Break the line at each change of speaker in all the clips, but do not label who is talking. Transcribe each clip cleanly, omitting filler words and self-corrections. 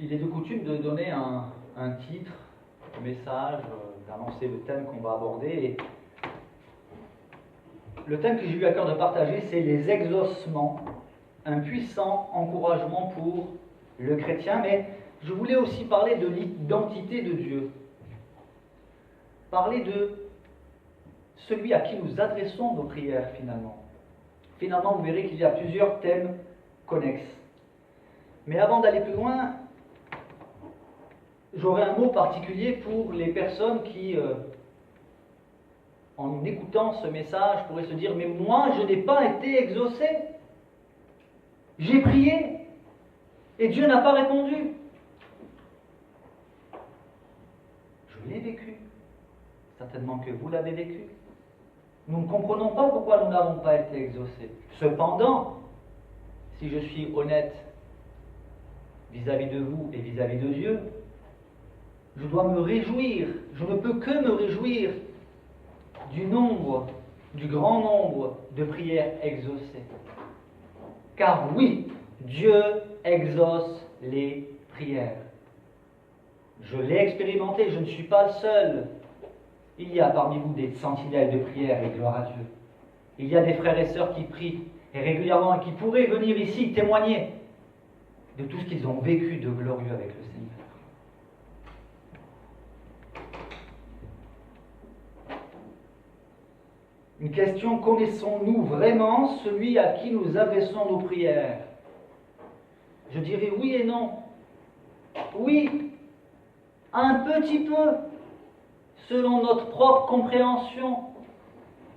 Il est de coutume de donner un titre, un message, d'annoncer le thème qu'on va aborder. Et le thème que j'ai eu à cœur de partager, c'est les exaucements, un puissant encouragement pour le chrétien. Mais je voulais aussi parler de l'identité de Dieu. Parler de celui à qui nous adressons nos prières finalement. Finalement, vous verrez qu'il y a plusieurs thèmes connexes. Mais avant d'aller plus loin, j'aurais un mot particulier pour les personnes qui, en écoutant ce message, pourraient se dire « Mais moi, je n'ai pas été exaucé. J'ai prié et Dieu n'a pas répondu. » Je l'ai vécu. Certainement que vous l'avez vécu. Nous ne comprenons pas pourquoi nous n'avons pas été exaucés. Cependant, si je suis honnête vis-à-vis de vous et vis-à-vis de Dieu, je dois me réjouir, je ne peux que me réjouir du grand nombre de prières exaucées. Car oui, Dieu exauce les prières. Je l'ai expérimenté, je ne suis pas le seul. Il y a parmi vous des sentinelles de prière et gloire à Dieu. Il y a des frères et sœurs qui prient et régulièrement et qui pourraient venir ici témoigner de tout ce qu'ils ont vécu de glorieux avec le Seigneur. Une question, connaissons-nous vraiment celui à qui nous adressons nos prières? Je dirais oui et non. Oui, un petit peu, selon notre propre compréhension.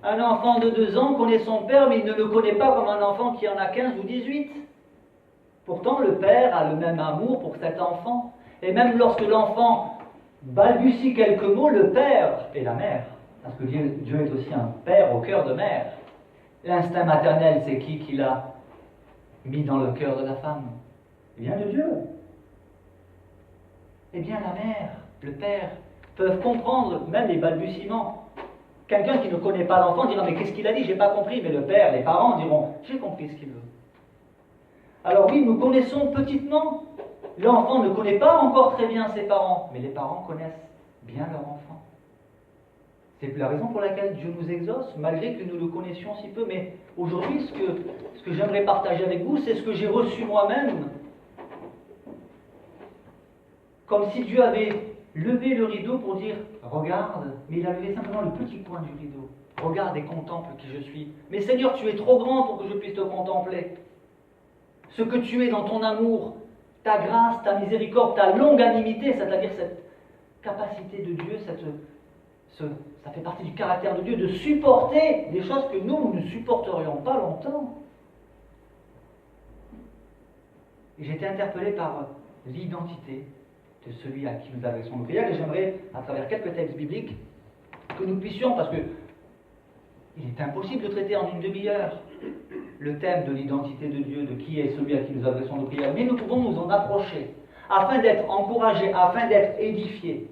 Un enfant de 2 ans connaît son père, mais il ne le connaît pas comme un enfant qui en a 15 ou 18. Pourtant, le père a le même amour pour cet enfant. Et même lorsque l'enfant balbutie quelques mots, le père et la mère, parce que Dieu est aussi un père au cœur de mère. L'instinct maternel, c'est qui l'a mis dans le cœur de la femme? Il vient de Dieu. Eh bien, la mère, le père, peuvent comprendre même les balbutiements. Quelqu'un qui ne connaît pas l'enfant dira « Mais qu'est-ce qu'il a dit? J'ai pas compris. » Mais le père, les parents diront « J'ai compris ce qu'il veut. » Alors oui, nous connaissons petitement. L'enfant ne connaît pas encore très bien ses parents, mais les parents connaissent bien leur enfant. C'est la raison pour laquelle Dieu nous exauce, malgré que nous le connaissions si peu. Mais aujourd'hui, ce que j'aimerais partager avec vous, c'est ce que j'ai reçu moi-même. Comme si Dieu avait levé le rideau pour dire « Regarde », mais il a levé simplement le petit coin du rideau. « Regarde et contemple qui je suis. Mais Seigneur, tu es trop grand pour que je puisse te contempler. Ce que tu es dans ton amour, ta grâce, ta miséricorde, ta longanimité, c'est-à-dire cette capacité de Dieu, ça fait partie du caractère de Dieu, de supporter des choses que nous ne supporterions pas longtemps. » Et j'ai été interpellé par l'identité de celui à qui nous adressons nos prières. Et j'aimerais, à travers quelques textes bibliques, que nous puissions, parce que il est impossible de traiter en une demi-heure le thème de l'identité de Dieu, de qui est celui à qui nous adressons nos prières, mais nous pouvons nous en approcher, afin d'être encouragés, afin d'être édifiés.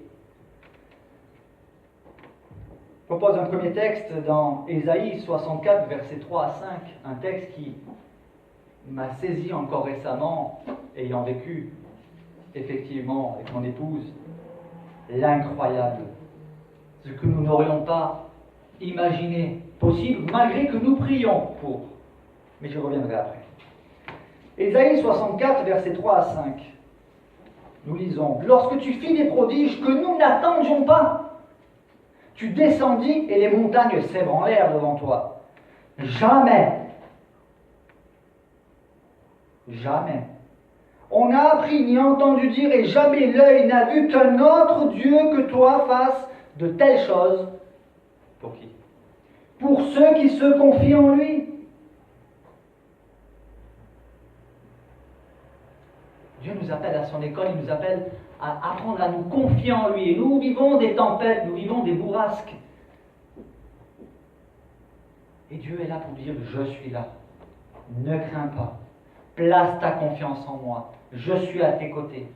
Je propose un premier texte dans Ésaïe 64, versets 3 à 5, un texte qui m'a saisi encore récemment, ayant vécu effectivement avec mon épouse l'incroyable, ce que nous n'aurions pas imaginé possible, malgré que nous prions pour. Mais je reviendrai après. Ésaïe 64, versets 3 à 5. Nous lisons « Lorsque tu fis des prodiges que nous n'attendions pas, tu descendis et les montagnes s'ébranlèrent devant toi. Jamais, on n'a appris ni entendu dire et jamais l'œil n'a vu qu'un autre Dieu que toi fasse de telles choses. » Pour qui? Pour ceux qui se confient en lui. Dieu nous appelle à son école, il nous appelle à apprendre à nous confier en lui. Et nous vivons des tempêtes, nous vivons des bourrasques. Et Dieu est là pour dire, je suis là. Ne crains pas. Place ta confiance en moi. Je suis à tes côtés.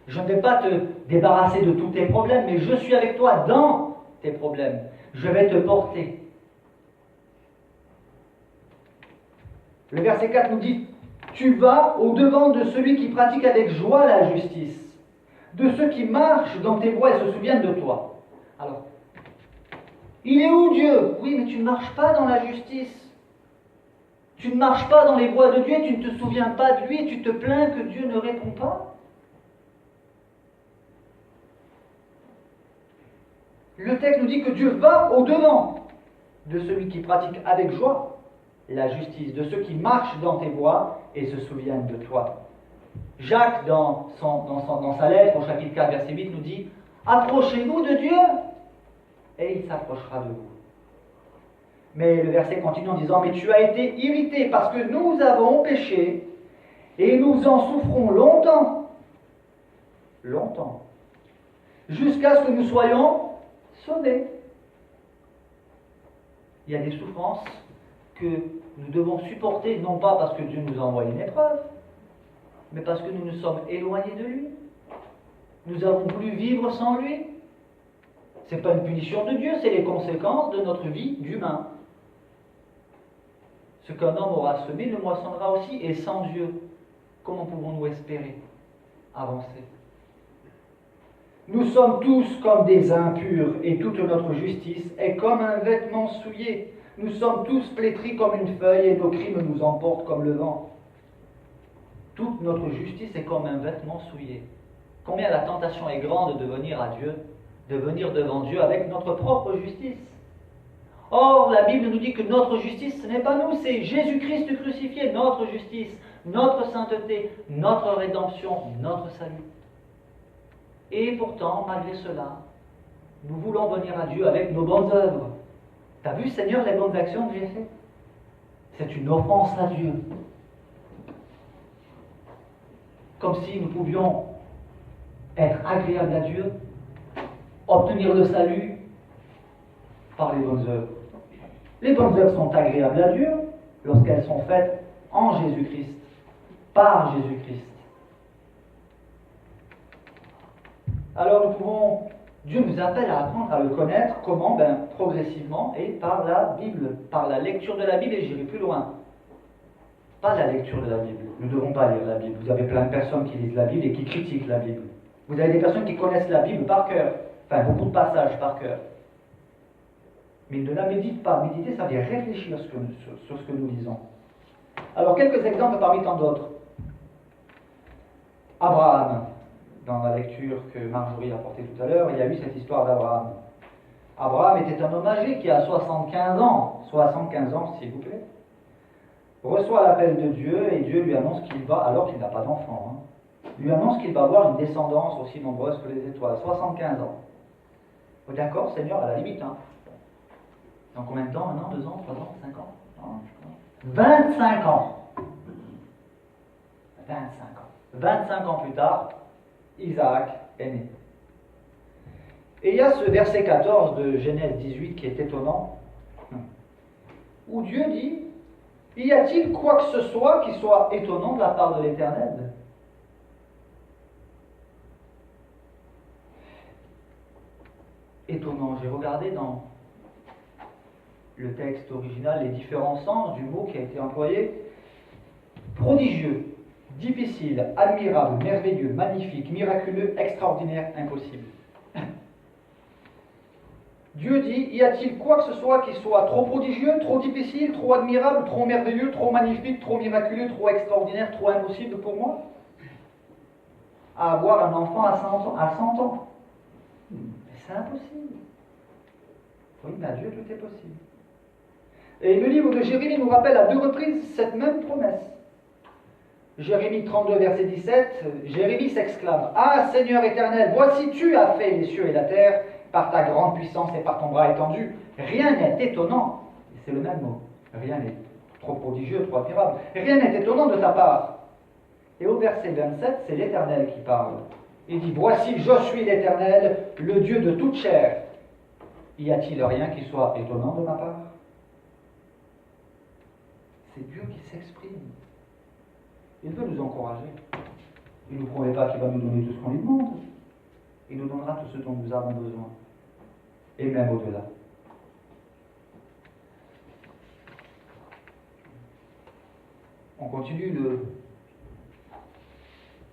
Je ne vais pas te débarrasser de tous tes problèmes, mais je suis avec toi dans tes problèmes. Je vais te porter. Le verset 4 nous dit « Tu vas au-devant de celui qui pratique avec joie la justice. de ceux qui marchent dans tes voies et se souviennent de toi. Alors, il est où Dieu? Oui, mais tu ne marches pas dans la justice. Tu ne marches pas dans les voies de Dieu, tu ne te souviens pas de lui et tu te plains que Dieu ne répond pas. Le texte nous dit que Dieu va au-devant de celui qui pratique avec joie la justice, de ceux qui marchent dans tes voies et se souviennent de toi. Jacques, dans sa lettre, au chapitre 4, verset 8, nous dit « Approchez-vous de Dieu, et il s'approchera de vous. » Mais le verset continue en disant « Mais tu as été irrité parce que nous avons péché, et nous en souffrons longtemps, longtemps, jusqu'à ce que nous soyons sauvés. » Il y a des souffrances que nous devons supporter, non pas parce que Dieu nous a envoyé une épreuve, mais parce que nous nous sommes éloignés de lui. Nous avons voulu vivre sans lui. Ce n'est pas une punition de Dieu, c'est les conséquences de notre vie d'humain. Ce qu'un homme aura semé le moissonnera aussi, et sans Dieu, comment pouvons-nous espérer avancer? Nous sommes tous comme des impurs, et toute notre justice est comme un vêtement souillé. Nous sommes tous flétris comme une feuille, et nos crimes nous emportent comme le vent. Toute notre justice est comme un vêtement souillé. Combien la tentation est grande de venir à Dieu, de venir devant Dieu avec notre propre justice. Or, la Bible nous dit que notre justice, ce n'est pas nous, c'est Jésus-Christ crucifié, notre justice, notre sainteté, notre rédemption, notre salut. Et pourtant, malgré cela, nous voulons venir à Dieu avec nos bonnes œuvres. T'as vu, Seigneur, les bonnes actions que j'ai faites? C'est une offense à Dieu. Comme si nous pouvions être agréables à Dieu, obtenir le salut par les bonnes œuvres. Les bonnes œuvres sont agréables à Dieu lorsqu'elles sont faites en Jésus-Christ, par Jésus-Christ. Alors Dieu nous appelle à apprendre à le connaître. Comment? Progressivement et par la Bible, par la lecture de la Bible, et j'irai plus loin. Pas la lecture de la Bible. Nous ne devons pas lire la Bible. Vous avez plein de personnes qui lisent la Bible et qui critiquent la Bible. Vous avez des personnes qui connaissent la Bible par cœur, enfin beaucoup de passages par cœur. Mais ils ne la méditent pas. Méditer, ça veut dire réfléchir sur ce que nous lisons. Alors, quelques exemples parmi tant d'autres. Abraham, dans la lecture que Marjorie a portée tout à l'heure, il y a eu cette histoire d'Abraham. Abraham était un homme âgé qui a 75 ans, s'il vous plaît, reçoit l'appel de Dieu et Dieu lui annonce qu'il va, alors qu'il n'a pas d'enfant, lui annonce qu'il va avoir une descendance aussi nombreuse que les étoiles, 75 ans. D'accord, Seigneur, à la limite, Dans combien de temps? 1 an, 2 ans, 3 ans, 5 ans? 25 ans. 25 ans. 25 ans plus tard, Isaac est né. Et il y a ce verset 14 de Genèse 18 qui est étonnant, où Dieu dit: y a-t-il quoi que ce soit qui soit étonnant de la part de l'Éternel? Étonnant, j'ai regardé dans le texte original les différents sens du mot qui a été employé. Prodigieux, difficile, admirable, merveilleux, magnifique, miraculeux, extraordinaire, impossible. Dieu dit: y a-t-il quoi que ce soit qui soit trop prodigieux, trop difficile, trop admirable, trop merveilleux, trop magnifique, trop miraculeux, trop extraordinaire, trop impossible pour moi? À avoir un enfant à 100 ans. Mais c'est impossible. Oui, mais à Dieu tout est possible. Et le livre de Jérémie nous rappelle à 2 reprises cette même promesse. Jérémie 32, verset 17, Jérémie s'exclame: Ah, Seigneur éternel, voici tu as fait les cieux et la terre par ta grande puissance et par ton bras étendu. Rien n'est étonnant. Et c'est le même mot. Rien n'est trop prodigieux, trop admirable. Rien n'est étonnant de ta part. Et au verset 27, c'est l'Éternel qui parle. Il dit: Voici, je suis l'Éternel, le Dieu de toute chair. Y a-t-il rien qui soit étonnant de ma part? C'est Dieu qui s'exprime. Il veut nous encourager. Il ne nous promet pas qu'il va nous donner tout ce qu'on lui demande. Il nous donnera tout ce dont nous avons besoin. Et même au-delà. On continue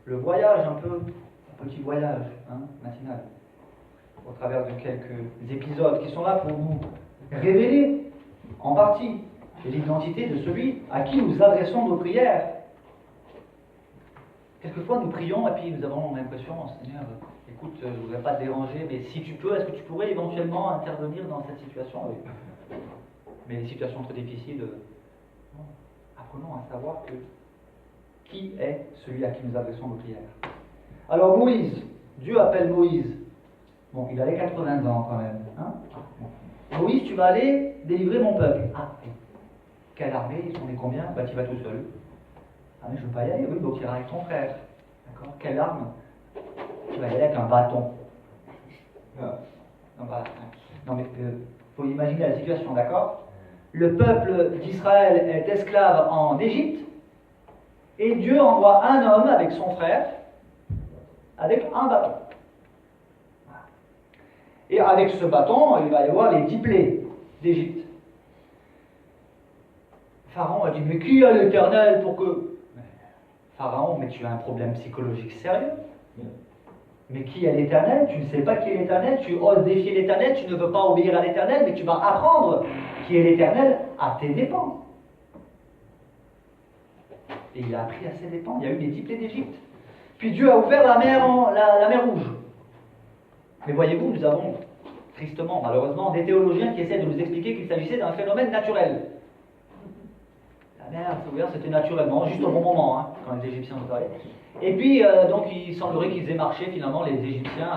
le voyage un peu petit voyage matinal, au travers de quelques épisodes qui sont là pour nous révéler en partie l'identité de celui à qui nous adressons nos prières. Quelquefois nous prions et puis nous avons l'impression, Seigneur, écoute, je ne voudrais pas te déranger, mais si tu peux, est-ce que tu pourrais éventuellement intervenir dans cette situation? Mais les situations très difficiles, apprenons à savoir que qui est celui à qui nous adressons nos prières. Alors Moïse, Dieu appelle Moïse. Bon, il avait 80 ans quand même. Moïse, tu vas aller délivrer mon peuple. Ah, quelle armée? Ils sont des combien? Bah, tu vas tout seul. Ah, mais je ne veux pas y aller. Oui, donc tu iras avec ton frère. D'accord? Quelle arme? Tu vas y aller avec un bâton. Non, mais faut imaginer la situation, d'accord? Le peuple d'Israël est esclave en Égypte, et Dieu envoie un homme avec son frère, avec un bâton. Et avec ce bâton, il va y avoir les 10 plaies d'Égypte. Pharaon a dit, mais qui a l'Éternel pour que... Pharaon, mais tu as un problème psychologique sérieux. Mais qui est l'Éternel? Tu ne sais pas qui est l'Éternel, tu oses défier l'Éternel, tu ne veux pas obéir à l'Éternel, mais tu vas apprendre qui est l'Éternel à tes dépens. Et il a appris à ses dépens. Il y a eu les 10 plaies d'Égypte. Puis Dieu a ouvert la mer Rouge. Mais voyez-vous, nous avons, tristement, malheureusement, des théologiens qui essaient de nous expliquer qu'il s'agissait d'un phénomène naturel. La mer s'est ouverte, c'était naturellement, juste au bon moment, quand les Égyptiens sont arrivés. Et puis, donc, il semblerait qu'ils aient marché, finalement, les Égyptiens,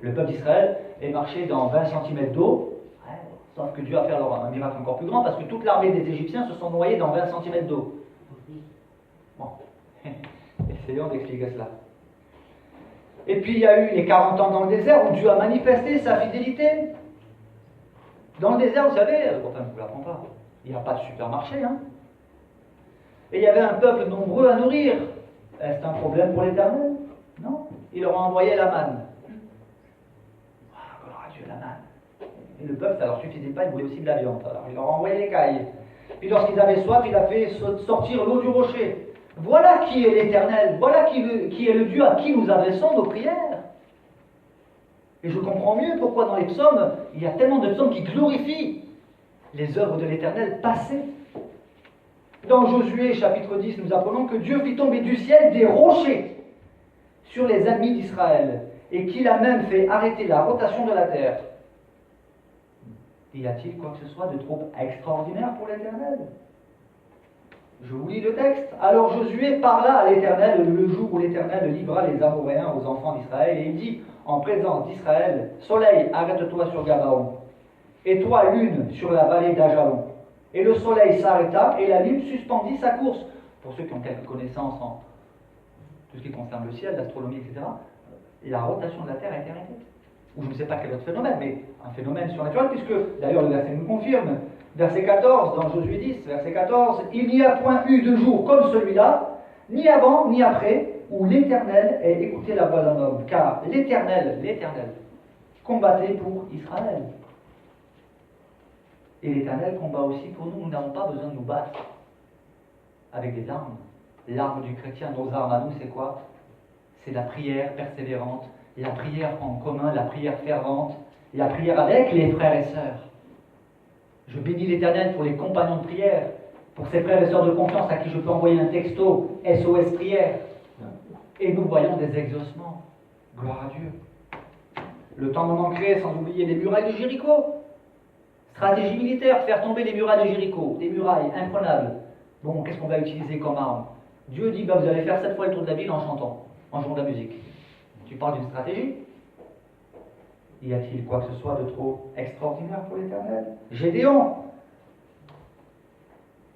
le peuple d'Israël, ait marché dans 20 cm d'eau. Ouais, sauf que Dieu a fait alors un miracle encore plus grand, parce que toute l'armée des Égyptiens se sont noyés dans 20 cm d'eau. Bon, essayons d'expliquer cela. Et puis, il y a eu les 40 ans dans le désert, où Dieu a manifesté sa fidélité. Dans le désert, vous savez, enfin, je ne vous l'apprends pas, il n'y a pas de supermarché, Et il y avait un peuple nombreux à nourrir. Est-ce un problème pour l'Éternel? Non. Il leur a envoyé la manne. Gloire à Dieu, la manne. Et le peuple, ça leur suffisait pas, ils voulaient aussi de la viande. Alors il leur a envoyé l'écaille. Puis lorsqu'ils avaient soif, il a fait sortir l'eau du rocher. Voilà qui est l'Éternel. Voilà qui est le Dieu à qui nous adressons nos prières. Et je comprends mieux pourquoi dans les psaumes, il y a tellement de psaumes qui glorifient les œuvres de l'Éternel passées. Dans Josué chapitre 10, nous apprenons que Dieu fit tomber du ciel des rochers sur les ennemis d'Israël et qu'il a même fait arrêter la rotation de la terre. Y a-t-il quoi que ce soit de trop extraordinaire pour l'Éternel? Je vous lis le texte. Alors Josué parla à l'Éternel le jour où l'Éternel livra les Amoréens aux enfants d'Israël, et il dit en présence d'Israël, Soleil, arrête-toi sur Gabaon, et toi, lune, sur la vallée d'Ajalon. Et le soleil s'arrêta, et la lune suspendit sa course. Pour ceux qui ont quelques connaissances en tout ce qui concerne le ciel, l'astronomie, etc., la rotation de la Terre a été arrêtée. Ou je ne sais pas quel autre phénomène, mais un phénomène surnaturel, puisque, d'ailleurs, le verset nous confirme, verset 14, dans Josué 10, verset 14, « Il n'y a point eu de jour comme celui-là, ni avant, ni après, où l'Éternel ait écouté la voix d'un homme, car l'Éternel, combattait pour Israël. » Et l'Éternel combat aussi pour nous. Nous n'avons pas besoin de nous battre avec des armes. L'arme du chrétien, nos armes à nous, c'est quoi? C'est la prière persévérante, la prière en commun, la prière fervente, la prière avec les frères et sœurs. Je bénis l'Éternel pour les compagnons de prière, pour ces frères et sœurs de confiance à qui je peux envoyer un texto SOS prière. Et nous voyons des exaucements. Gloire à Dieu. Le temps m'en manquerait, sans oublier les murailles de Jéricho. Stratégie militaire, faire tomber les murailles de Jéricho, des murailles imprenables. Bon, qu'est-ce qu'on va utiliser comme arme? Dieu dit, vous allez faire 7 fois le tour de la ville en chantant, en jouant de la musique. Tu parles d'une stratégie? Y a-t-il quoi que ce soit de trop extraordinaire pour l'Éternel? Gédéon.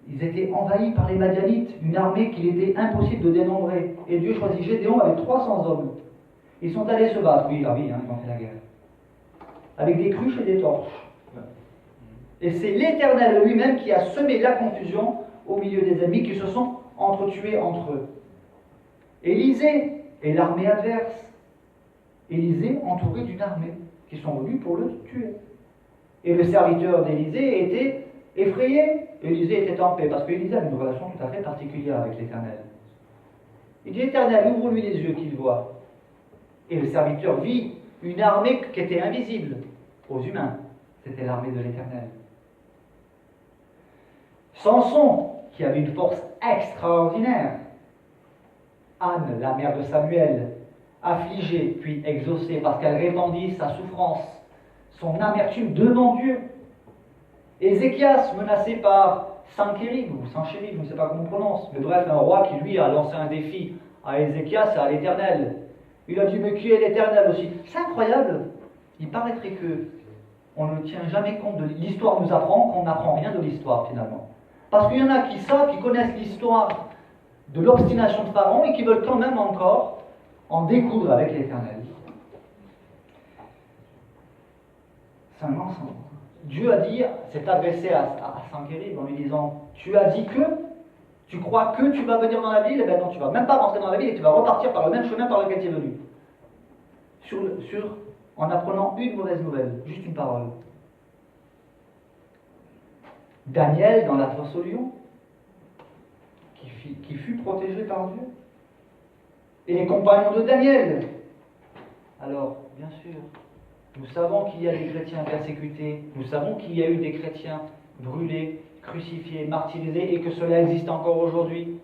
Ils étaient envahis par les Madianites, une armée qu'il était impossible de dénombrer. Et Dieu choisit Gédéon avec 300 hommes. Ils sont allés se battre, oui, ils ont fait la guerre. Avec des cruches et des torches. Et c'est l'Éternel lui-même qui a semé la confusion au milieu des ennemis qui se sont entretués entre eux. Élisée et l'armée adverse. Élisée entouré d'une armée qui sont venus pour le tuer. Et le serviteur d'Élisée était effrayé. Élisée était en paix parce qu'Élisée avait une relation tout à fait particulière avec l'Éternel. Il dit, Éternel, ouvre-lui les yeux qu'il voit. Et le serviteur vit une armée qui était invisible aux humains. C'était l'armée de l'Éternel. Samson, qui avait une force extraordinaire. Anne, la mère de Samuel, affligée puis exaucée parce qu'elle répandit sa souffrance, son amertume devant Dieu. Ézéchias, menacé par Sanchérib, ou Sanchérib, je ne sais pas comment on prononce, mais bref, un roi qui lui a lancé un défi à Ézéchias et à l'Éternel. Il a dit, mais qui est l'Éternel aussi? C'est incroyable. Il paraîtrait que on ne tient jamais compte de l'histoire. Nous apprend qu'on n'apprend rien de l'histoire finalement. Parce qu'il y en a qui savent, qui connaissent l'histoire de l'obstination de Pharaon et qui veulent quand même encore en découdre avec l'Éternel. C'est un mensonge. Dieu a dit, s'est adressé à Sanchérib en lui disant, tu as dit que, tu crois que tu vas venir dans la ville? Eh bien non, tu ne vas même pas rentrer dans la ville et tu vas repartir par le même chemin par lequel tu es venu. En apprenant une mauvaise nouvelle, juste une parole. Daniel, dans la fosse aux lions, qui fut protégé par Dieu. Et les compagnons de Daniel. Alors, bien sûr, nous savons qu'il y a des chrétiens persécutés, nous savons qu'il y a eu des chrétiens brûlés, crucifiés, martyrisés, et que cela existe encore aujourd'hui.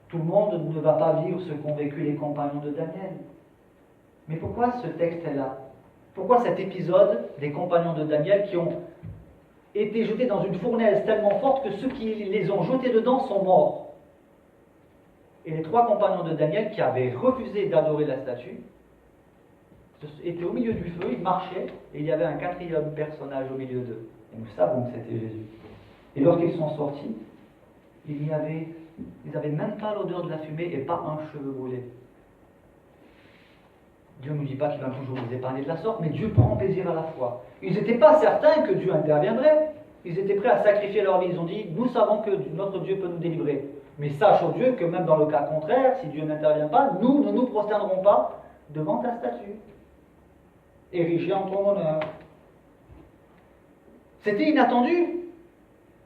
Tout le monde ne va pas vivre ce qu'ont vécu les compagnons de Daniel. Mais pourquoi ce texte est là? Pourquoi cet épisode des compagnons de Daniel qui ont été jetés dans une fournaise tellement forte que ceux qui les ont jetés dedans sont morts? Et les 3 compagnons de Daniel qui avaient refusé d'adorer la statue étaient au milieu du feu, ils marchaient, et il y avait un 4e personnage au milieu d'eux. Et nous savons que c'était Jésus. Et lorsqu'ils sont sortis, ils n'avaient même pas l'odeur de la fumée et pas un cheveu brûlé. Dieu ne nous dit pas qu'il va toujours nous épargner de la sorte, mais Dieu prend plaisir à la foi. Ils n'étaient pas certains que Dieu interviendrait. Ils étaient prêts à sacrifier leur vie. Ils ont dit, nous savons que notre Dieu peut nous délivrer. Mais sache, ô Dieu, que même dans le cas contraire, si Dieu n'intervient pas, nous ne nous prosternerons pas devant ta statue, érigée en ton honneur. C'était inattendu,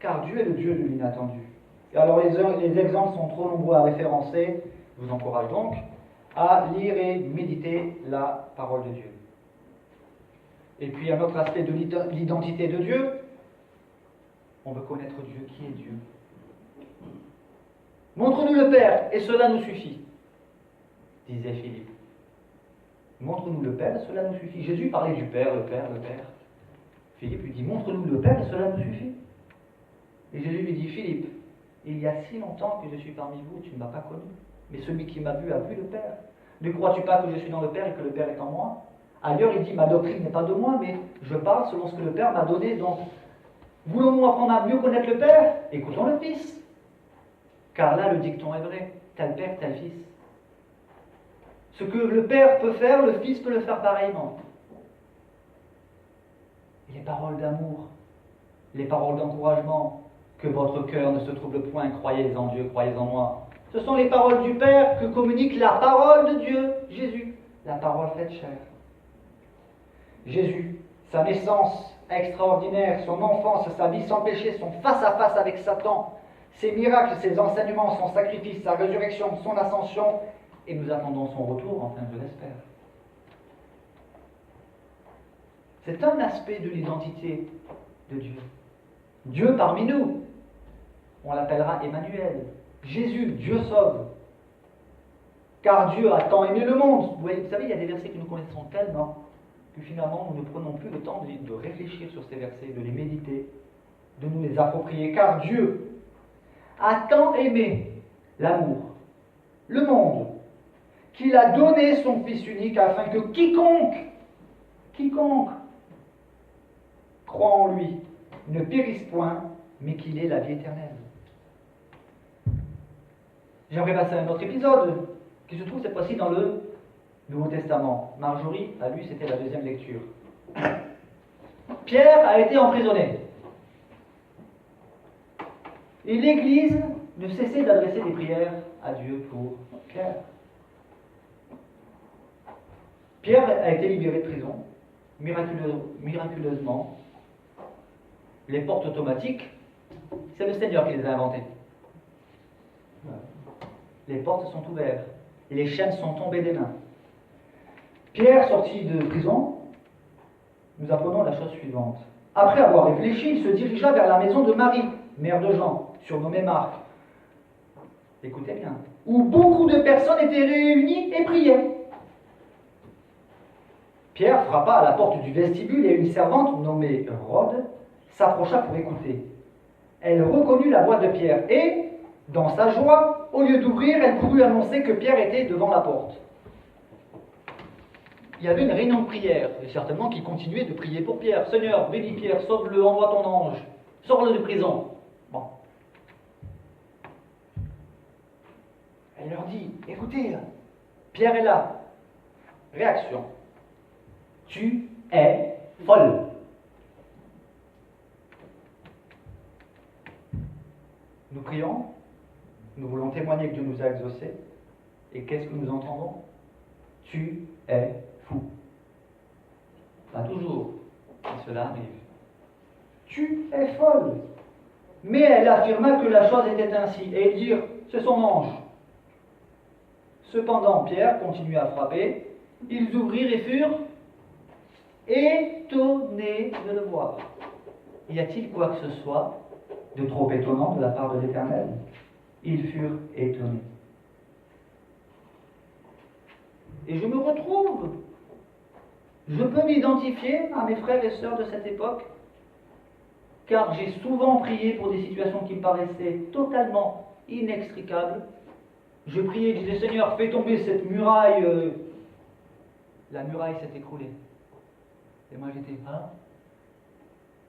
car Dieu est le Dieu de l'inattendu. Et alors les exemples sont trop nombreux à référencer. Je vous encourage donc à lire et méditer la parole de Dieu. Et puis un autre aspect de l'identité de Dieu, on veut connaître Dieu. Qui est Dieu? Montre-nous le Père, et cela nous suffit, disait Philippe. Montre-nous le Père, et cela nous suffit. Jésus parlait du Père, le Père, le Père. Philippe lui dit, montre-nous le Père, et cela nous suffit. Et Jésus lui dit, Philippe, il y a si longtemps que je suis parmi vous, tu ne m'as pas connu. Mais celui qui m'a vu a vu le Père. Ne crois-tu pas que je suis dans le Père et que le Père est en moi? Ailleurs, il dit, ma doctrine n'est pas de moi, mais je parle selon ce que le Père m'a donné. Donc, voulons-nous apprendre à mieux connaître le Père? Écoutons le Fils. Car là, le dicton est vrai. Tel Père, tel Fils. Ce que le Père peut faire, le Fils peut le faire pareillement. Et les paroles d'amour, les paroles d'encouragement, que votre cœur ne se trouble point, croyez en Dieu, croyez en moi. Ce sont les paroles du Père que communique la parole de Dieu, Jésus, la parole faite chair. Jésus, sa naissance extraordinaire, son enfance, sa vie sans péché, son face-à-face avec Satan, ses miracles, ses enseignements, son sacrifice, sa résurrection, son ascension, et nous attendons son retour, enfin je l'espère. C'est un aspect de l'identité de Dieu. Dieu parmi nous, on l'appellera Emmanuel. Jésus, Dieu sauve. Car Dieu a tant aimé le monde. Vous savez, il y a des versets que nous connaissons tellement que finalement nous ne prenons plus le temps de réfléchir sur ces versets, de les méditer, de nous les approprier. Car Dieu a tant aimé l'amour, le monde, qu'il a donné son Fils unique afin que quiconque croit en lui ne périsse point, mais qu'il ait la vie éternelle. J'aimerais passer à un autre épisode qui se trouve cette fois-ci dans le Nouveau Testament. Marjorie a lu, c'était la 2e lecture. Pierre a été emprisonné. Et l'Église ne cessait d'adresser des prières à Dieu pour Pierre. Pierre a été libéré de prison, miraculeusement. Les portes automatiques, c'est le Seigneur qui les a inventées. Les portes sont ouvertes, les chaînes sont tombées des mains. Pierre, sorti de prison, nous apprenons la chose suivante. Après avoir réfléchi, il se dirigea vers la maison de Marie, mère de Jean, surnommée Marc. Écoutez bien. Où beaucoup de personnes étaient réunies et priaient. Pierre frappa à la porte du vestibule et une servante nommée Rhode s'approcha pour écouter. Elle reconnut la voix de Pierre et, dans sa joie, au lieu d'ouvrir, elle courut annoncer que Pierre était devant la porte. Il y avait une réunion de prière, et certainement qui continuait de prier pour Pierre. Seigneur, bénis Pierre, sauve-le, envoie ton ange, sors-le de prison. Bon. Elle leur dit, écoutez, Pierre est là. Réaction. Tu es folle. Nous prions, nous voulons témoigner que Dieu nous a exaucés, et qu'est-ce que nous entendons? Tu es fou. Pas toujours, mais cela arrive. Tu es folle. Mais elle affirma que la chose était ainsi, et ils dirent, c'est son ange. Cependant, Pierre continua à frapper, ils ouvrirent et furent étonnés de le voir. Y a-t-il quoi que ce soit de trop étonnant de la part de l'Éternel? Ils furent étonnés. Et je me retrouve. Je peux m'identifier à mes frères et sœurs de cette époque, car j'ai souvent prié pour des situations qui me paraissaient totalement inextricables. Je priais, je disais, Seigneur, fais tomber cette muraille. La muraille s'est écroulée. Et moi j'étais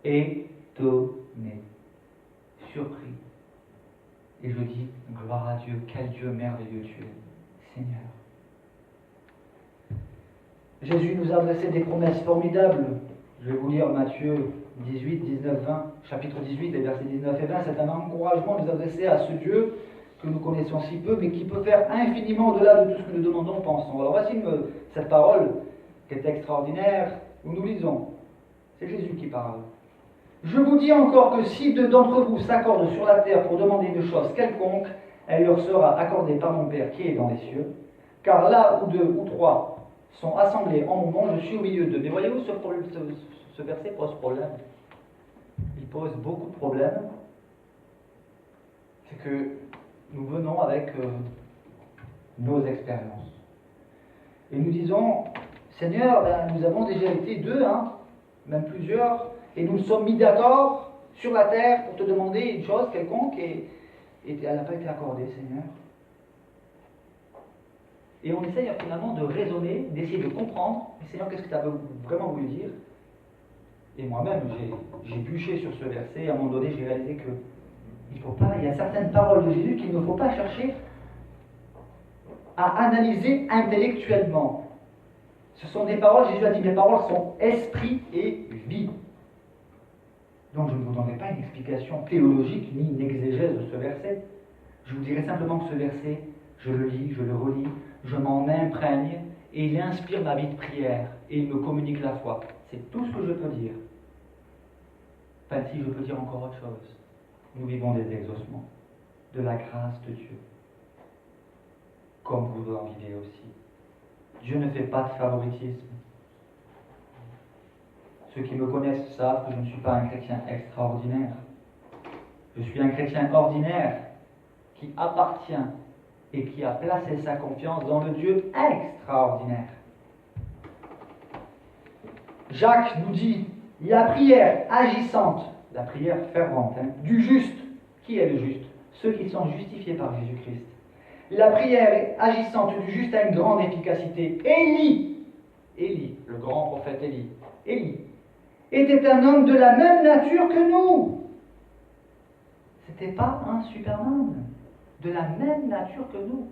étonné, surpris. Et je dis, gloire à Dieu, quel Dieu merveilleux tu es, Seigneur. Jésus nous a adressé des promesses formidables. Je vais vous lire Matthieu 18, 19, 20, chapitre 18, les versets 19 et 20. C'est un encouragement nous adresser à ce Dieu que nous connaissons si peu, mais qui peut faire infiniment au-delà de tout ce que nous demandons, pensons. Alors voici cette parole qui est extraordinaire, où nous lisons. C'est Jésus qui parle. Je vous dis encore que si deux d'entre vous s'accordent sur la terre pour demander une chose quelconque, elle leur sera accordée par mon Père qui est dans les cieux. Car là où deux ou trois sont assemblés en mon nom, je suis au milieu d'eux. Mais voyez-vous, ce verset pose problème. Il pose beaucoup de problèmes. C'est que nous venons avec nos expériences. Et nous disons, Seigneur, nous avons déjà été deux, même plusieurs, et nous nous sommes mis d'accord sur la terre pour te demander une chose quelconque, et elle n'a pas été accordée, Seigneur. Et on essaye finalement de raisonner, d'essayer de comprendre, mais Seigneur, qu'est-ce que tu as vraiment voulu dire? Et moi-même, j'ai bûché sur ce verset, et à un moment donné, j'ai réalisé que il y a certaines paroles de Jésus qu'il ne faut pas chercher à analyser intellectuellement. Ce sont des paroles, Jésus a dit, mes paroles sont esprit et vie. Donc je ne vous donnerai pas une explication théologique ni une exégèse de ce verset. Je vous dirai simplement que ce verset, je le lis, je le relis, je m'en imprègne, et il inspire ma vie de prière, et il me communique la foi. C'est tout ce que je peux dire. Enfin, si je peux dire encore autre chose. Nous vivons des exaucements, de la grâce de Dieu, comme vous en vivez aussi. Dieu ne fait pas de favoritisme. Ceux qui me connaissent savent que je ne suis pas un chrétien extraordinaire. Je suis un chrétien ordinaire qui appartient et qui a placé sa confiance dans le Dieu extraordinaire. Jacques nous dit, la prière agissante, la prière fervente, du juste. Qui est le juste? Ceux qui sont justifiés par Jésus-Christ. La prière agissante du juste a une grande efficacité. Élie, le grand prophète Élie, était un homme de la même nature que nous. C'était pas un Superman, de la même nature que nous.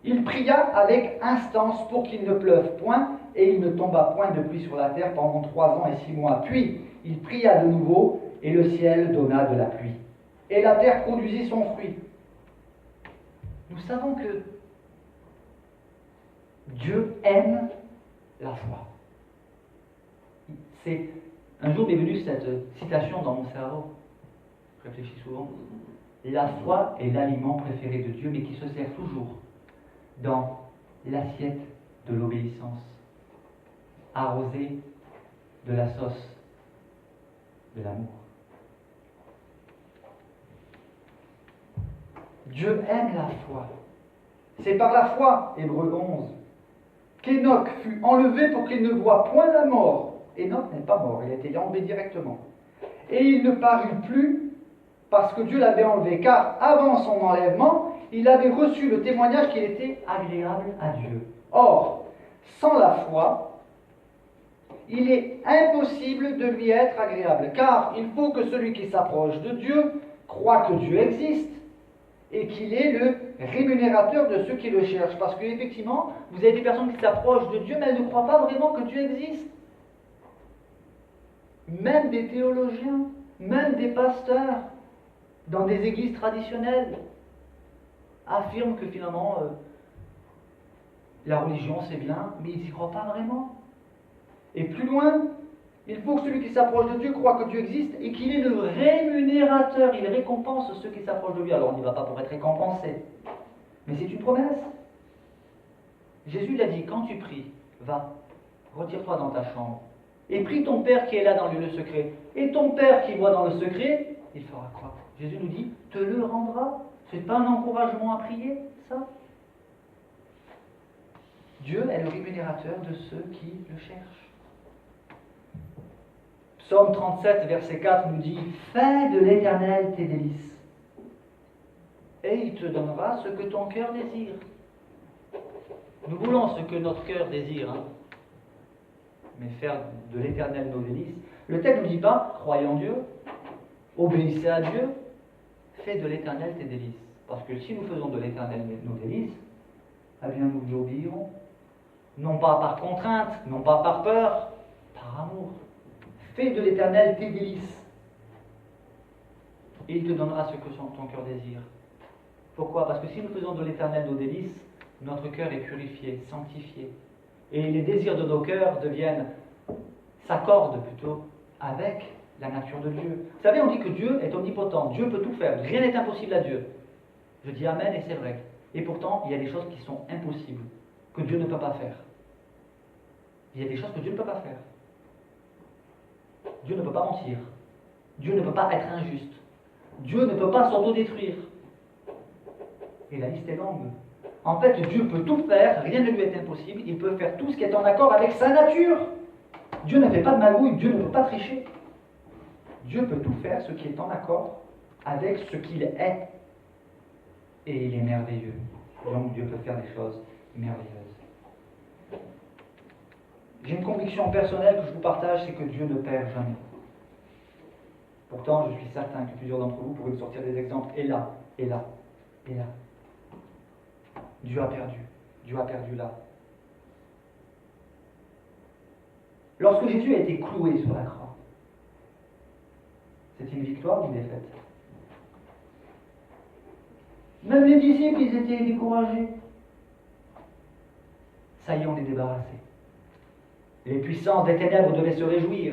Il pria avec instance pour qu'il ne pleuve point, et il ne tomba point de pluie sur la terre pendant 3 ans et 6 mois. Puis il pria de nouveau, et le ciel donna de la pluie. Et la terre produisit son fruit. Nous savons que Dieu aime la foi. Un jour m'est venue cette citation dans mon cerveau. Je réfléchis souvent. La foi est l'aliment préféré de Dieu, mais qui se sert toujours dans l'assiette de l'obéissance, arrosé de la sauce de l'amour. Dieu aime la foi. C'est par la foi, Hébreux 11, qu'Enoch fut enlevé pour qu'il ne voie point la mort. Enoch n'est pas mort, il a été enlevé directement. Et il ne parut plus parce que Dieu l'avait enlevé, car avant son enlèvement, il avait reçu le témoignage qu'il était agréable à Dieu. Or, sans la foi, il est impossible de lui être agréable, car il faut que celui qui s'approche de Dieu croit que Dieu existe et qu'il est le rémunérateur de ceux qui le cherchent. Parce qu'effectivement, vous avez des personnes qui s'approchent de Dieu, mais elles ne croient pas vraiment que Dieu existe. Même des théologiens, même des pasteurs, dans des églises traditionnelles, affirment que finalement, la religion c'est bien, mais ils n'y croient pas vraiment. Et plus loin, il faut que celui qui s'approche de Dieu croit que Dieu existe et qu'il est le rémunérateur. Il récompense ceux qui s'approchent de lui. Alors on n'y va pas pour être récompensé, mais c'est une promesse. Jésus l'a dit, quand tu pries, va, retire-toi dans ta chambre et prie ton Père qui est là dans le lieu secret. Et ton Père qui voit dans le secret, il fera quoi? Jésus nous dit, te le rendra. C'est pas un encouragement à prier, ça? Dieu est le rémunérateur de ceux qui le cherchent. Psaume 37, verset 4 nous dit « Fais de l'Éternel tes délices, et il te donnera ce que ton cœur désire. » Nous voulons ce que notre cœur désire, hein, mais faire de l'Éternel nos délices. Le texte ne nous dit pas « Croyez en Dieu, obéissez à Dieu, fais de l'Éternel tes délices. » Parce que si nous faisons de l'Éternel nos délices, eh bien nous lui obéirons. Non pas par contrainte, non pas par peur, par amour. Fais de l'Éternel tes délices, et il te donnera ce que ton cœur désire. Pourquoi? Parce que si nous faisons de l'Éternel nos délices, notre cœur est purifié, sanctifié. Et les désirs de nos cœurs s'accordent plutôt avec la nature de Dieu. Vous savez, on dit que Dieu est omnipotent, Dieu peut tout faire, rien n'est impossible à Dieu. Je dis Amen et c'est vrai. Et pourtant, il y a des choses qui sont impossibles, que Dieu ne peut pas faire. Il y a des choses que Dieu ne peut pas faire. Dieu ne peut pas mentir. Dieu ne peut pas être injuste. Dieu ne peut pas s'autodétruire. Et la liste est longue. En fait, Dieu peut tout faire, rien ne lui est impossible. Il peut faire tout ce qui est en accord avec sa nature. Dieu ne fait pas de magouille, Dieu ne peut pas tricher. Dieu peut tout faire, ce qui est en accord avec ce qu'il est. Et il est merveilleux. Donc Dieu peut faire des choses merveilleuses. J'ai une conviction personnelle que je vous partage, c'est que Dieu ne perd jamais. Pourtant, je suis certain que plusieurs d'entre vous pourraient me sortir des exemples. Et là, et là, et là. Dieu a perdu. Dieu a perdu là. Lorsque Jésus a été cloué sur la croix, c'était une victoire ou une défaite? Même les disciples, ils étaient découragés. Ça y est, on est débarrassé. Les puissances des ténèbres devaient se réjouir.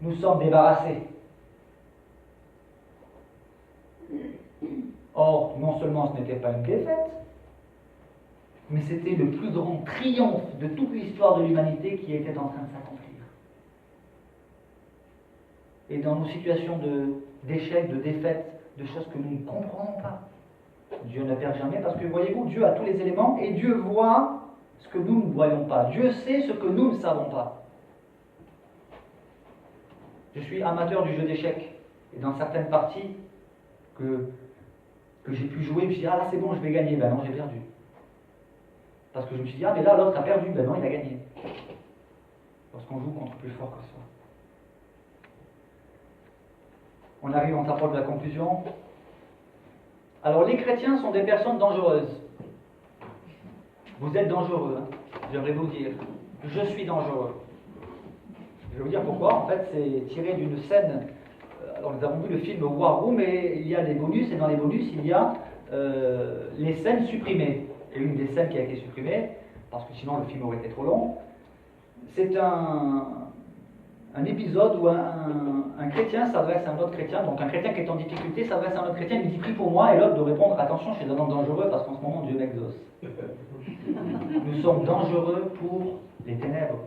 Nous sommes débarrassés. Or, non seulement ce n'était pas une défaite, mais c'était le plus grand triomphe de toute l'histoire de l'humanité qui était en train de s'accomplir. Et dans nos situations d'échec, de défaite, de choses que nous ne comprenons pas, Dieu ne perd jamais parce que, voyez-vous, Dieu a tous les éléments et Dieu voit ce que nous ne voyons pas. Dieu sait ce que nous ne savons pas. Je suis amateur du jeu d'échecs. Et dans certaines parties que j'ai pu jouer, je me suis dit, ah là c'est bon, je vais gagner. Ben non, j'ai perdu. Parce que je me suis dit, ah mais là l'autre a perdu. Ben non, il a gagné. Lorsqu'on joue contre plus fort que soi. On arrive, on s'approche de la conclusion. Alors les chrétiens sont des personnes dangereuses. Vous êtes dangereux, hein. J'aimerais vous dire. Je suis dangereux. Je vais vous dire pourquoi. En fait, c'est tiré d'une scène. Alors nous avons vu le film War Room et il y a des bonus, et dans les bonus, il y a les scènes supprimées. Et une des scènes qui a été supprimée, parce que sinon le film aurait été trop long, c'est un épisode où un chrétien s'adresse à un autre chrétien, donc un chrétien qui est en difficulté s'adresse à un autre chrétien, il lui dit prie pour moi, et l'autre doit répondre attention, je suis un homme dangereux parce qu'en ce moment Dieu m'exauce. nous sommes dangereux pour les ténèbres.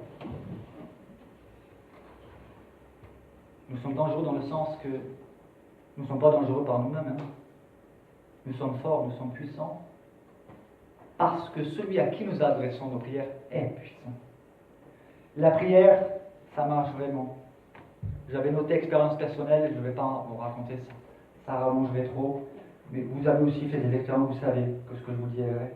Nous sommes dangereux dans le sens que nous ne sommes pas dangereux par nous-mêmes. Nous sommes forts, nous sommes puissants, parce que celui à qui nous adressons nos prières est puissant. La prière, ça marche vraiment. J'avais noté expérience personnelle, je ne vais pas vous raconter ça, ça rallongerait trop, mais vous avez aussi fait des expériences, vous savez que ce que je vous dis est vrai.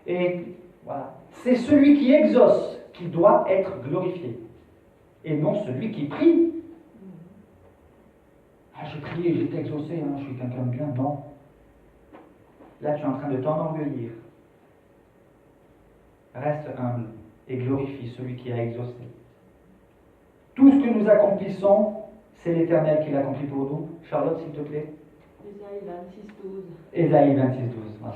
Et voilà, c'est celui qui exauce qui doit être glorifié, et non celui qui prie. Ah, j'ai prié, j'ai été exaucé, je suis quelqu'un de bien, non. Là, tu es en train de t'enorgueillir. Reste humble et glorifie celui qui a exaucé. Tout ce que nous accomplissons, c'est l'Éternel qui l'accomplit pour nous. Charlotte, s'il te plaît.
Ésaïe 26, 12.
Ésaïe 26, 12. Voilà.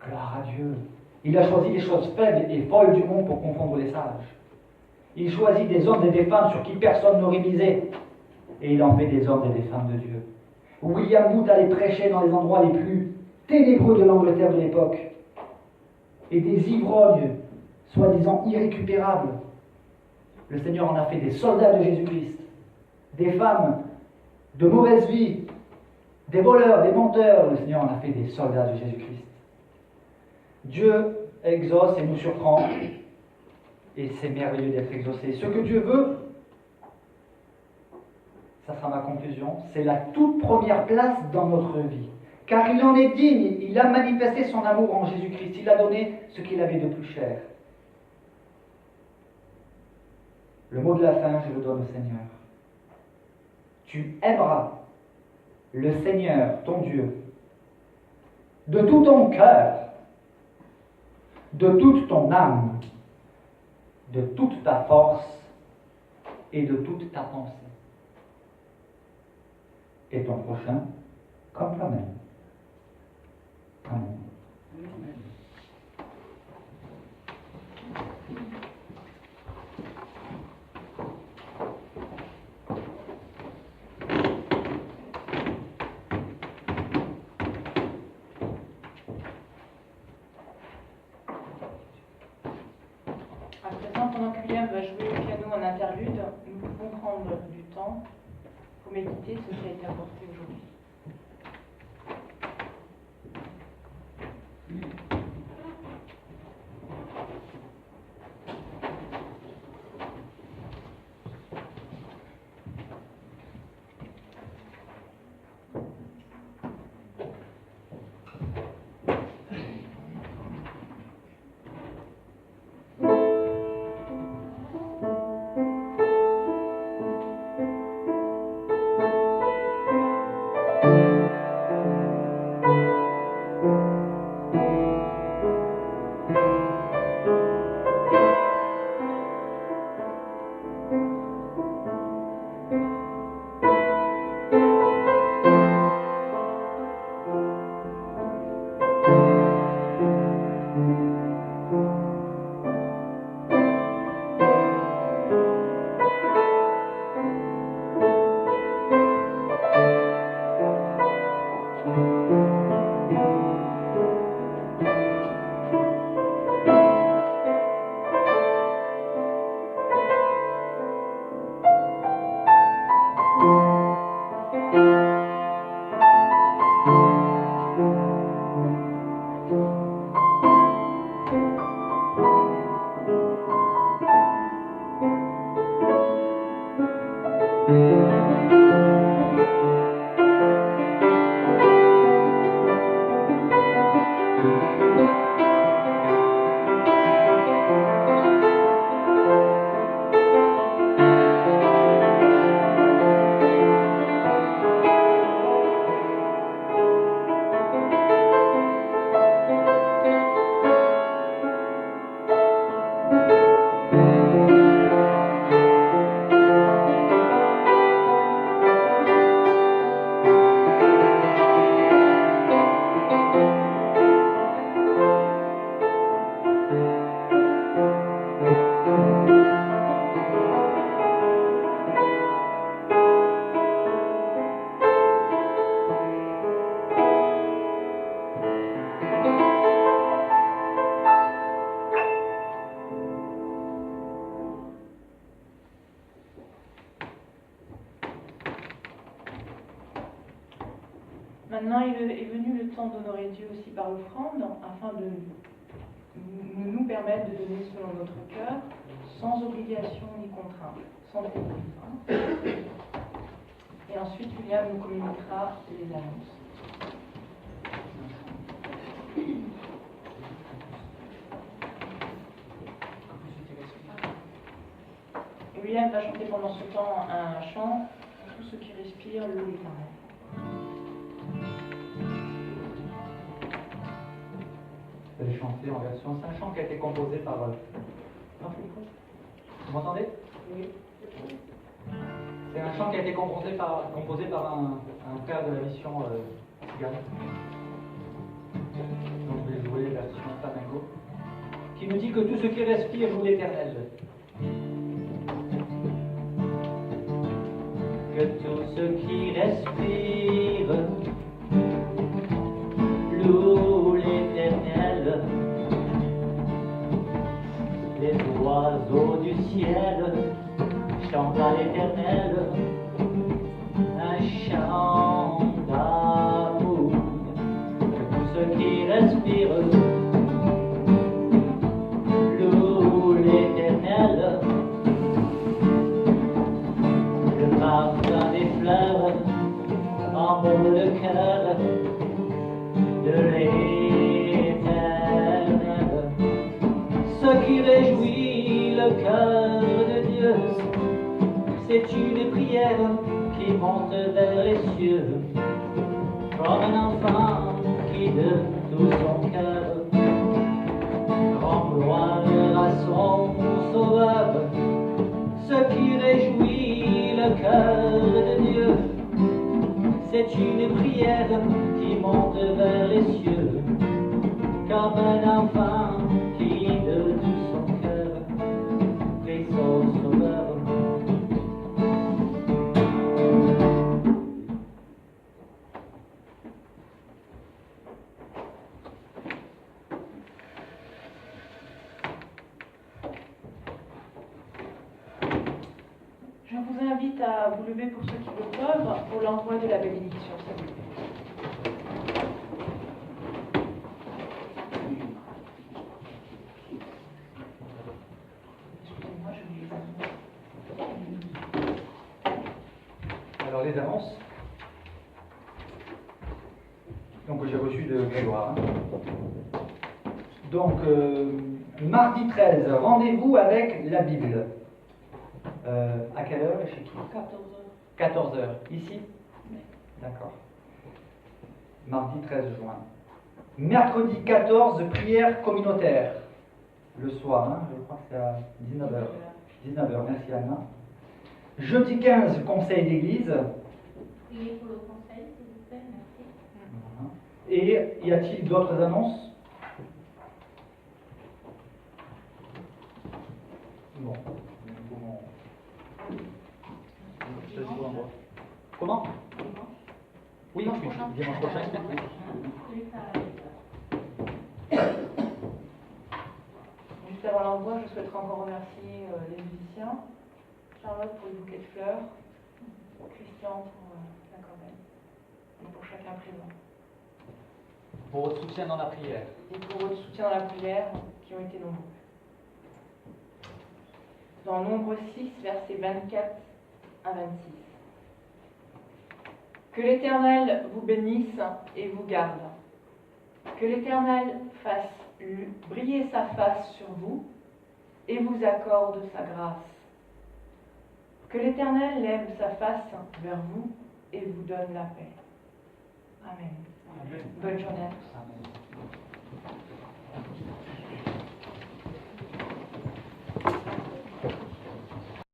Gloire à Dieu. Il a choisi les choses faibles et folles du monde pour confondre les sages. Il choisit des hommes et des femmes sur qui personne n'aurait misé. Et il en fait des hommes et des femmes de Dieu. William Booth allait prêcher dans les endroits les plus ténébreux de l'Angleterre de l'époque. Et des ivrognes, soi-disant irrécupérables. Le Seigneur en a fait des soldats de Jésus-Christ. Des femmes de mauvaise vie, des voleurs, des menteurs. Le Seigneur en a fait des soldats de Jésus-Christ. Dieu exauce et nous surprend. Et c'est merveilleux d'être exaucé. Ce que Dieu veut, ça sera ma conclusion, c'est la toute première place dans notre vie. Car il en est digne, il a manifesté son amour en Jésus-Christ, il a donné ce qu'il avait de plus cher. Le mot de la fin, je le donne au Seigneur. Tu aimeras le Seigneur, ton Dieu, de tout ton cœur, de toute ton âme, de toute ta force et de toute ta pensée. Et ton prochain comme toi-même. Amen.
À présent, pendant que William va jouer au piano en interlude, nous pouvons prendre du temps pour méditer sur ce qui a été apporté aujourd'hui. d'honorer Dieu aussi par l'offrande, afin de nous permettre de donner selon notre cœur, sans obligation ni contrainte, sans désir. Et ensuite, Julien nous communiquera les annonces. Et William va chanter pendant ce temps un chant, Tout ce qui respire, loue l'Éternel.
Vous allez chanter en version. C'est un chant qui a été composé par. Non, vous m'entendez?
Oui.
C'est un chant qui a été composé par un frère de la mission Tzigane. Donc je vais jouer la version flamenco, qui nous dit que tout ce qui respire loue l'Éternel.
Que tout ce qui respire loue l'Éternel. Les oiseaux du ciel chantent à l'Éternel un chant d'amour. Que tout ce qui respire loue l'Éternel. Le parfum des fleurs embaume le cœur de l'Éternel. Ce qui réjouit le cœur de Dieu, c'est une prière qui monte vers les cieux, comme un enfant qui de tout son cœur rend gloire à son Sauveur. Ce qui réjouit le cœur de Dieu, c'est une prière qui monte vers les cieux, comme un enfant qui de tout son cœur prie son Sauveur.
Je vous invite à vous lever pour ceux qui le peuvent pour l'envoi de la bénédiction. Excusez-moi, je vais
Alors les annonces. Donc j'ai reçu de Grégoire.
Donc, mardi 13, rendez-vous avec la Bible. À quelle heure et chez qui?
14 h.
14 h. Ici?
Oui.
D'accord. Mardi 13 juin. Mercredi 14, prière communautaire. Le soir, hein, je crois que c'est à 19 h. 19 h, merci Anna. Jeudi 15, conseil d'église.
Priez pour le conseil, s'il vous plaît, merci.
Voilà. Et y a-t-il d'autres annonces? Bon. Comment? Oui,
Dimanche prochain.
dimanche prochain.
Juste avant l'envoi, je souhaiterais encore remercier les musiciens, Charlotte pour le bouquet de fleurs, Christian pour la corbeille, et pour chacun présent.
Pour votre soutien dans la prière.
Et pour votre soutien dans la prière, qui ont été nombreux. Dans Nombre 6, versets 24 à 26. Que l'Éternel vous bénisse et vous garde. Que l'Éternel fasse briller sa face sur vous et vous accorde sa grâce. Que l'Éternel lève sa face vers vous et vous donne la paix. Amen. Bonne journée à tous.
Amen.